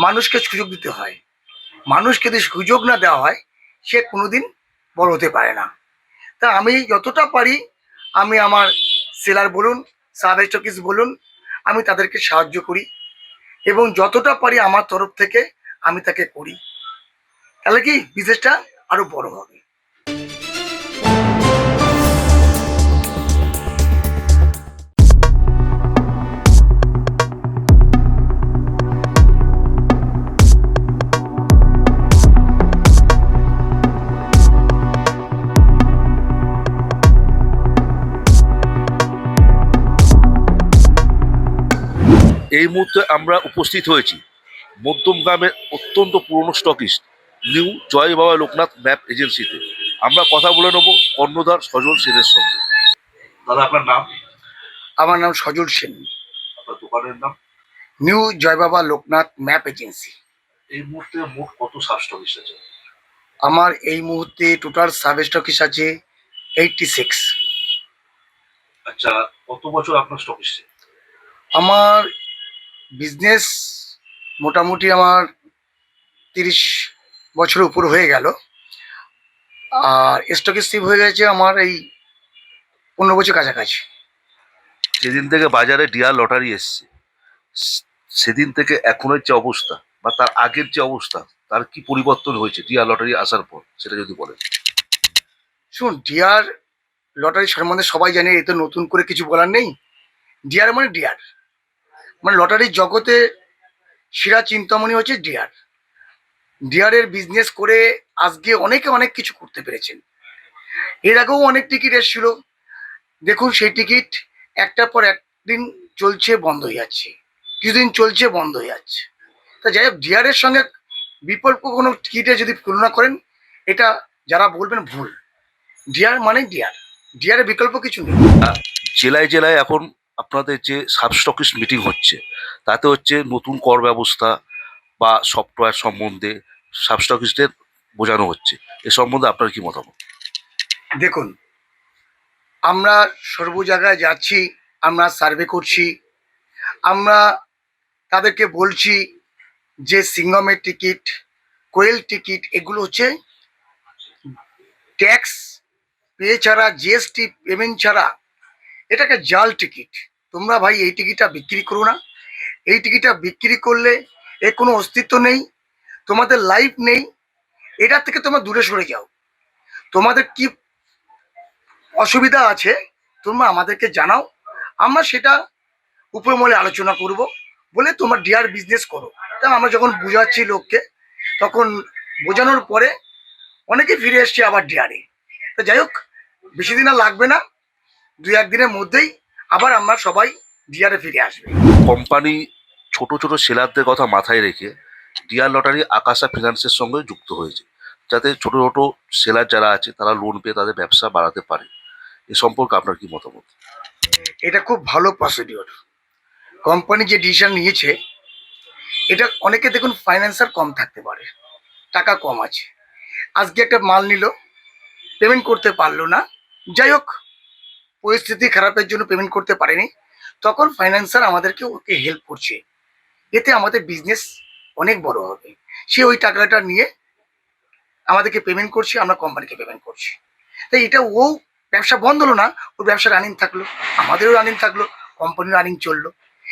মানুষকে সুযোগ দিতে হয়। মানুষকে যদি সুযোগ না দেওয়া হয় সে কোনোদিন বড় হতে পারে না। তা আমি যতটা পারি আমি আমার সেলার বলুন, সাব স্টকিস্ট বলুন, আমি তাদেরকে সাহায্য করি এবং যতটা পারি আমার তরফ থেকে আমি তাকে করি। তাহলে কি বিজনেসটা আরো বড় হবে। এই মুহূর্তে আমরা উপস্থিত হয়েছি মধ্যম গ্রামের অত্যন্ত পুরনো স্টকিস্ট নিউ জয় বাবা লোকনাথ ম্যাপ এজেন্সিতে। আমরা কথা বলে নেব কর্ণধার সজল সেনের সঙ্গে। দাদা, আপনার নাম? আমার নাম সজল সেন। আপনার দোকানের নাম? নিউ জয় বাবা লোকনাথ ম্যাপ এজেন্সি। এই মুহূর্তে মোট কত সাব স্টকিস্ট আছে? আমার এই মুহূর্তে টোটাল সাব স্টকিস্ট আছে 86। আচ্ছা, কত বছর আপনার স্টকিস্ট? আমার বিজনেস মোটামুটি আমার 30 বছরের উপর হয়ে গেল, আর স্টকিস্ট হয়ে গেছে আমার এই 15 বছর কাছাকাছি। যেদিন থেকে বাজারে ডিয়ার লটারি এসছে সেদিন থেকে এখনের যে অবস্থা বা তার আগের যে অবস্থা, তার কি পরিবর্তন হয়েছে ডিয়ার লটারি আসার পর, সেটা যদি বলেন। শুন, ডিয়ার লটারি সম্বন্ধে সবাই জানে, এ তো নতুন করে কিছু বলার নেই। ডিয়ার মানে ডিয়ার, মানে লটারির জগতে সেরা চিন্তামণি হচ্ছে ডিয়ার। ডিয়ারের বিজনেস করে আজকে অনেকে অনেক কিছু করতে পেরেছেন। এর আগেও অনেক টিকিট এসেছিল, দেখুন সেই টিকিট একটার পর একদিন চলছে বন্ধ হয়ে যাচ্ছে, কিছুদিন চলছে বন্ধ হয়ে যাচ্ছে। তা যাই হোক, ডিয়ারের সঙ্গে বিকল্প কোনো টিকিটে যদি তুলনা করেন, এটা যারা বলবেন ভুল। ডিয়ার মানে ডিয়ার, ডিয়ারের বিকল্প কিছু নেই। জেলায় জেলায় এখন আপনাদের যে সাব স্টকিস্ট মিটিং হচ্ছে, তাতে হচ্ছে নতুন কর ব্যবস্থা বা সফটওয়্যার সম্বন্ধে সাব স্টকিস্টদের বোঝানো হচ্ছে। এ সম্বন্ধে আপনার কি মতামত? দেখুন, আমরা সর্ব জায়গায় যাচ্ছি, আমরা সার্ভে করছি, আমরা তাদেরকে বলছি যে সিঙ্গমের টিকিট, কোয়েল টিকিট, এগুলো হচ্ছে ট্যাক্স পে ছাড়া, জিএসটি পেমেন্ট ছাড়া, এটাকে জাল টিকিট। তোমরা ভাই এই টিকিটটা বিক্রি করো না। এই টিকিটটা বিক্রি করলে এর কোনো অস্তিত্ব নেই, তোমাদের লাইফ নেই। এটার থেকে তোমরা দূরে সরে যাও। তোমাদের কি অসুবিধা আছে তোমরা আমাদেরকে জানাও, আমরা সেটা উপরমহলে আলোচনা করব, বলে তোমার ডিয়ার বিজনেস করো। তা আমরা যখন বুঝাচ্ছি লোককে, তখন বোঝানোর পরে অনেকে ফিরে এসছে আবার ডিয়ারে। তো যাই হোক, বেশি দিন আর লাগবে না, 2-1 দিনের মধ্যেই আবার আমরা সবাই ডিয়ারে ফিরে আসবে। কোম্পানি ছোট ছোট সেলারদের কথা মাথায় রেখে ডিয়ার লটারি আকাশা ফিনান্সের সঙ্গে যুক্ত হয়েছে, যাতে ছোট ছোট সেলার যারা আছে তারা লোন পেয়ে তাদের ব্যবসা বাড়াতে পারে। এ সম্পর্কে আপনার কি মতামত? এটা খুব ভালো প্রসিডিওর। কোম্পানি যে ডিসিশন নিয়েছে, এটা অনেকে দেখুন ফাইন্যান্সার কম থাকতে পারে, টাকা কম আছে, আজকে একটা মাল নিল, পেমেন্ট করতে পারলো না, যাই হোক পরিস্থিতি খারাপের জন্য পেমেন্ট করতে পারেনি, তখন ফাইন্যান্সার আমাদেরকে ওকে হেল্প করছে। এতে আমাদের বিজনেস অনেক বড় হবে। সে ওই টাকাটা নিয়ে আমাদেরকে পেমেন্ট করছে, আমরা কোম্পানিকে পেমেন্ট করছি। তাই এটা ও ব্যবসা বন্ধ হলো না, ওর ব্যবসা রানিং থাকলো, আমাদেরও রানিং থাকলো, কোম্পানির রানিং চললো।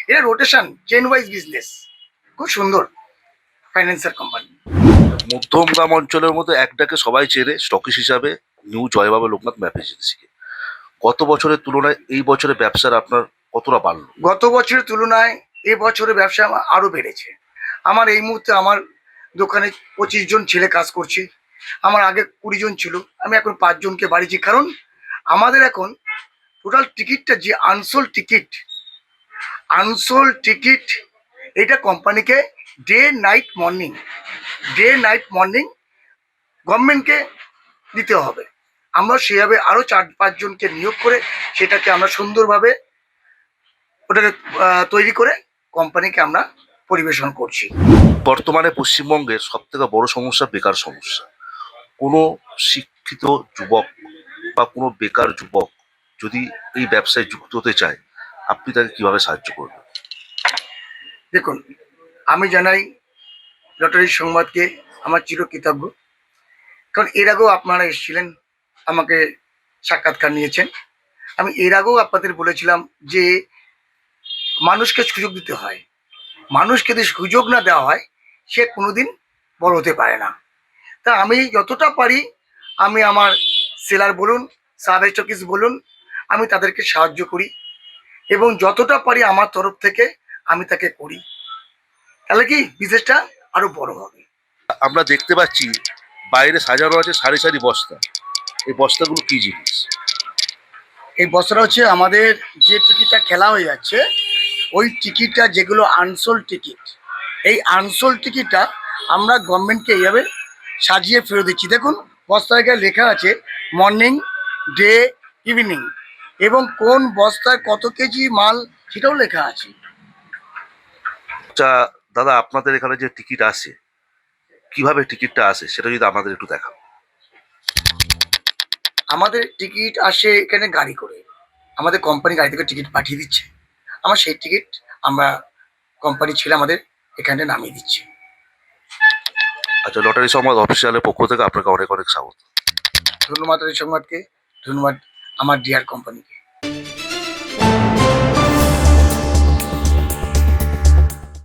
এটা রোটেশন, চেন ওয়াইজ বিজনেস, খুব সুন্দর ফাইন্যান্সার কোম্পানি। মধ্যম গ্রাম অঞ্চলের মধ্যে একটাকে সবাই চেনে স্টকিস্ট হিসাবে, নিউ জয়বাবা লোকনাথ ম্যাপ এজেন্সিকে। গত বছরের তুলনায় এই বছরে ব্যবসার আপনার কতটা বাড়লো? গত বছরের তুলনায় এ বছরের ব্যবসা আমার আরও বেড়েছে। আমার এই মুহূর্তে আমার দোকানে 25 জন ছেলে কাজ করছে, আমার আগে 20 জন ছিল, আমি এখন 5 জনকে বাড়িয়েছি। কারণ আমাদের এখন টোটাল টিকিটটা যে আনসোল্ড টিকিট, এটা কোম্পানিকে ডে নাইট মর্নিং গভর্নমেন্টকে দিতে হবে। আমরা সেভাবে আরও 4-5 জনকে নিয়োগ করে সেটাকে আমরা সুন্দরভাবে ওটাকে তৈরি করে কোম্পানিকে আমরা পরিবেশন করছি। বর্তমানে পশ্চিমবঙ্গের সব থেকে বড় সমস্যা বেকার সমস্যা। কোনো শিক্ষিত যুবক বা কোনো বেকার যুবক যদি এই ব্যবসায় যুক্ত হতে চায়, আপনি তাকে কিভাবে সাহায্য করবেন? দেখুন, আমি জানাই লটারির সংবাদকে আমার চিরকৃতজ্ঞ। কারণ এর আগেও আপনারা এসেছিলেন, আমাকে সাক্ষাৎকার নিয়েছেন। আমি এর আগেও আপনাদের বলেছিলাম যে মানুষকে সুযোগ দিতে হয়। মানুষকে যদি সুযোগ না দেওয়া হয়, সে কোনোদিন বড় হতে পারে না। তা আমি যতটা পারি, আমি আমার সেলার বলুন, সাব স্টকিস্ট বলুন, আমি তাদেরকে সাহায্য করি এবং যতটা পারি আমার তরফ থেকে আমি তাকে করি। তাহলে কি বিজনেসটা আরো বড় হবে। আমরা দেখতে পাচ্ছি বাইরে সাজানো আছে সারি সারি বস্তা। এই বস্তাগুলো কি জিনিস? এই বছরটা হচ্ছে আমাদের যে টিকিটটা খেলা হয়ে যাচ্ছে, ওই টিকিটটা যেগুলো আনসোল্ড টিকিট, এই আনসোল্ড টিকিটটা আমরা গভর্নমেন্টকে এইভাবে সাজিয়ে ফেরত দিচ্ছি। দেখুন বস্তায় লেখা আছে মর্নিং, ডে, ইভিনিং এবং কোন বস্তায় কত কেজি মাল সেটাও লেখা আছে। আচ্ছা দাদা, আপনাদের এখানে যে টিকিট আসে, কিভাবে টিকিটটা আসে সেটা যদি আমাদের একটু দেখান। আমাদের টিকিট আসে এখানে গাড়ি করে, আমাদের কোম্পানি গাড়ি থেকে টিকিট পাঠিয়ে দিচ্ছে। আমার সেই টিকিট আমরা কোম্পানি ছেলে আমাদের এখানে নামিয়ে দিচ্ছে। আচ্ছা, লটারি সংবাদ অফিসিয়ালের পক্ষ থেকে আপনাকে অনেক অনেক স্বাগত। ধন্যবাদ এই সংবাদকে, ধন্যবাদ আমার ডিয়ার কোম্পানিকে।